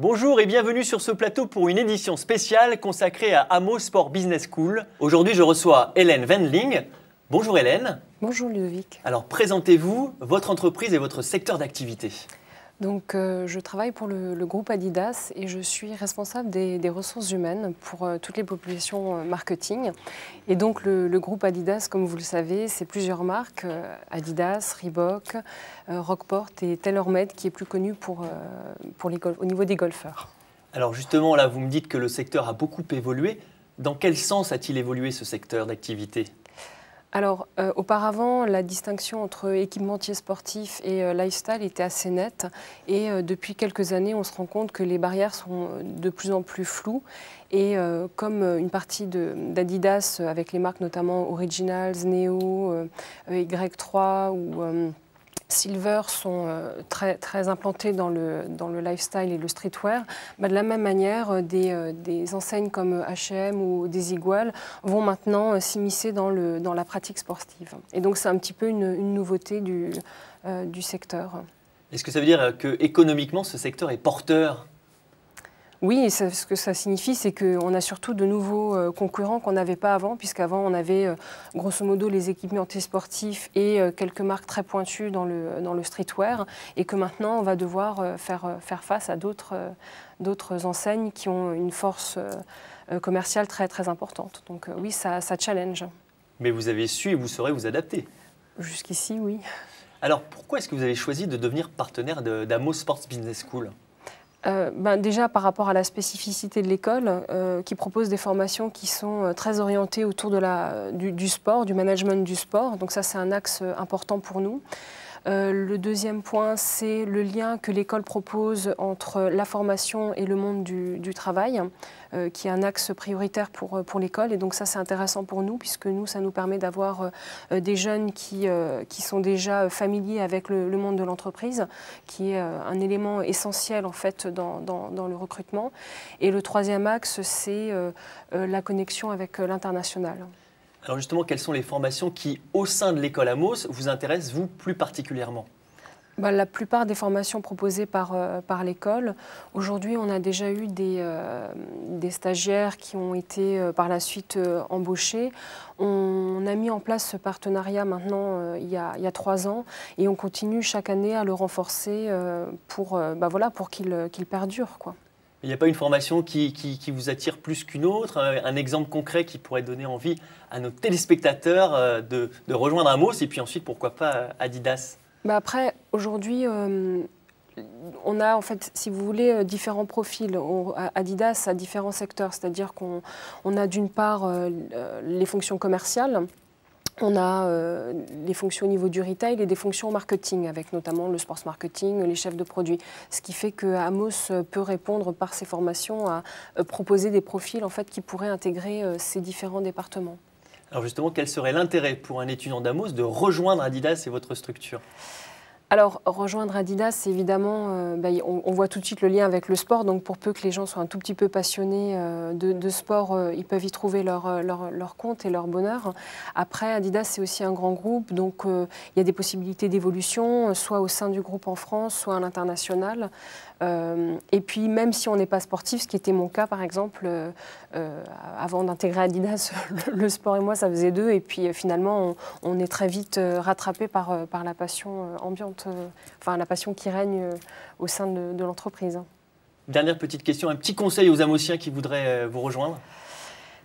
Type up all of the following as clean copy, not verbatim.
Bonjour et bienvenue sur ce plateau pour une édition spéciale consacrée à Amos Sport Business School. Aujourd'hui, je reçois Hélène Wendling. Bonjour Hélène. Bonjour Ludovic. Alors, présentez-vous, votre entreprise et votre secteur d'activité. Donc, je travaille pour le groupe Adidas et je suis responsable des ressources humaines pour toutes les populations marketing. Et donc, le groupe Adidas, comme vous le savez, c'est plusieurs marques, Adidas, Reebok, Rockport et TaylorMade, qui est plus connu au niveau des golfeurs. Alors justement, là, vous me dites que le secteur a beaucoup évolué. Dans quel sens a-t-il évolué ce secteur d'activité ? Alors, auparavant, la distinction entre équipementier sportif et lifestyle était assez nette. Et depuis quelques années, on se rend compte que les barrières sont de plus en plus floues. Et comme une partie d'Adidas, avec les marques notamment Originals, Neo, Y3 ou Silver sont très implantés dans le lifestyle et le streetwear. De la même manière, des enseignes comme H&M ou Desigual vont maintenant s'immiscer dans la pratique sportive. Et donc c'est un petit peu une nouveauté du secteur. Est-ce que ça veut dire qu'économiquement, ce secteur est porteur ? Oui, ce que ça signifie, c'est qu'on a surtout de nouveaux concurrents qu'on n'avait pas avant, puisqu'avant on avait grosso modo les équipementiers sportifs et quelques marques très pointues dans le streetwear, et que maintenant on va devoir faire face à d'autres enseignes qui ont une force commerciale très importante. Donc oui, ça challenge. Mais vous avez su et vous saurez vous adapter. Jusqu'ici, oui. Alors pourquoi est-ce que vous avez choisi de devenir partenaire d'Amos Sports Business School ? Déjà par rapport à la spécificité de l'école, qui propose des formations qui sont très orientées autour du sport, du management du sport. Donc ça, c'est un axe important pour nous. Le deuxième point, c'est le lien que l'école propose entre la formation et le monde du travail, qui est un axe prioritaire pour l'école. Et donc ça, c'est intéressant pour nous, puisque nous, ça nous permet d'avoir des jeunes qui sont déjà familiers avec le monde de l'entreprise, qui est un élément essentiel en fait dans le recrutement. Et le troisième axe, c'est la connexion avec l'international. Alors justement, quelles sont les formations qui, au sein de l'école Amos, vous intéressent, vous, plus particulièrement ? La plupart des formations proposées par l'école, aujourd'hui, on a déjà eu des stagiaires qui ont été par la suite embauchés. On a mis en place ce partenariat maintenant il y a 3 ans et on continue chaque année à le renforcer pour qu'il perdure, quoi. Il n'y a pas une formation qui vous attire plus qu'une autre, un exemple concret qui pourrait donner envie à nos téléspectateurs de rejoindre Amos et puis ensuite, pourquoi pas, Adidas ? Après, aujourd'hui, on a en fait, si vous voulez, différents profils. Adidas a différents secteurs, c'est-à-dire qu'on a d'une part les fonctions commerciales. On a les fonctions au niveau du retail et des fonctions marketing, avec notamment le sports marketing, les chefs de produits. Ce qui fait que Amos peut répondre par ses formations à proposer des profils en fait, qui pourraient intégrer ces différents départements. Alors justement, quel serait l'intérêt pour un étudiant d'Amos de rejoindre Adidas et votre structure ? Alors, rejoindre Adidas, évidemment, on voit tout de suite le lien avec le sport. Donc, pour peu que les gens soient un tout petit peu passionnés de sport, ils peuvent y trouver leur compte et leur bonheur. Après, Adidas, c'est aussi un grand groupe. Donc, il y a des possibilités d'évolution, soit au sein du groupe en France, soit à l'international. Et puis, même si on n'est pas sportif, ce qui était mon cas, par exemple, avant d'intégrer Adidas, le sport et moi, ça faisait 2. Et puis, finalement, on est très vite rattrapé par la passion ambiante. La passion qui règne au sein de l'entreprise. Dernière petite question, un petit conseil aux Amosiens qui voudraient vous rejoindre ?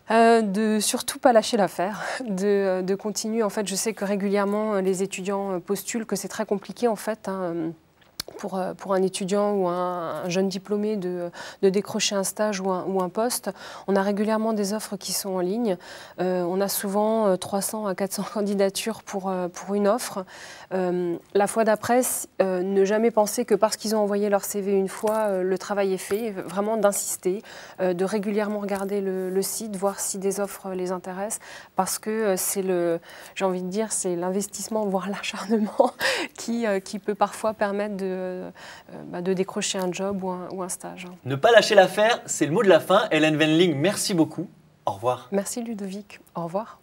De surtout pas lâcher l'affaire, de continuer. En fait, je sais que régulièrement, les étudiants postulent, que c'est très compliqué en fait. Pour un étudiant ou un jeune diplômé de décrocher un stage ou un poste. On a régulièrement des offres qui sont en ligne. On a souvent 300 à 400 candidatures pour une offre. La fois d'après, ne jamais penser que parce qu'ils ont envoyé leur CV une fois, le travail est fait. Vraiment d'insister, de régulièrement regarder le site, voir si des offres les intéressent. Parce que j'ai envie de dire, c'est l'investissement, voire l'acharnement qui peut parfois permettre de décrocher un job ou un stage. Ne pas lâcher l'affaire, c'est le mot de la fin. Hélène Wendling, merci beaucoup. Au revoir. Merci Ludovic. Au revoir.